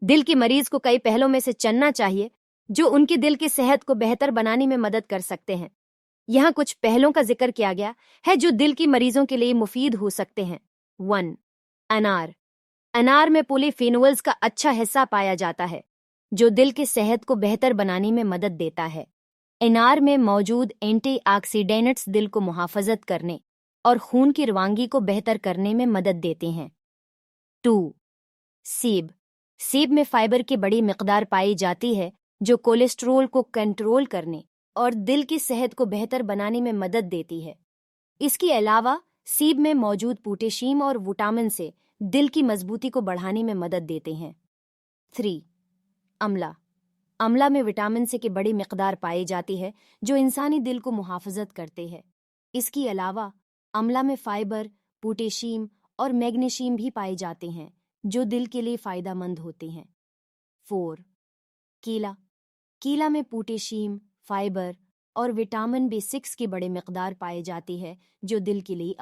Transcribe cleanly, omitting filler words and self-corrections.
دل کے مریض کو کئی پہلوں میں سے چننا چاہیے جو ان کے دل کی صحت کو بہتر بنانے میں مدد کر سکتے ہیں۔ یہاں کچھ پہلوں کا ذکر کیا گیا ہے جو دل کی مریضوں کے لیے مفید ہو سکتے ہیں۔ 1. انار۔ انار میں پولی فینولز کا اچھا حصہ پایا جاتا ہے جو دل کی صحت کو بہتر بنانے میں مدد دیتا ہے۔ انار میں موجود اینٹی آکسیڈینٹس دل کو محافظت کرنے اور خون کی روانگی کو بہتر کرنے میں مدد دیتے ہیں۔ 2. سیب۔ سیب میں فائبر کی بڑی مقدار پائی جاتی ہے جو کولیسٹرول کو کنٹرول کرنے اور دل کی صحت کو بہتر بنانے میں مدد دیتی ہے۔ اس کے علاوہ سیب میں موجود پوٹیشیم اور وٹامن سے دل کی مضبوطی کو بڑھانے میں مدد دیتے ہیں۔ 3. املا۔ املا میں وٹامن سے کی بڑی مقدار پائی جاتی ہے جو انسانی دل کو محافظت کرتے ہیں۔ اس کے علاوہ املا میں فائبر، پوٹیشیم اور میگنیشیم بھی پائے جاتے ہیں جو دل کے لیے فائدہ مند ہوتے ہیں۔ 4. کیلا۔ کیلا میں پوٹیشیم، فائبر اور وٹامن B6 کی بڑی مقدار پائی جاتی ہے جو دل کے لیے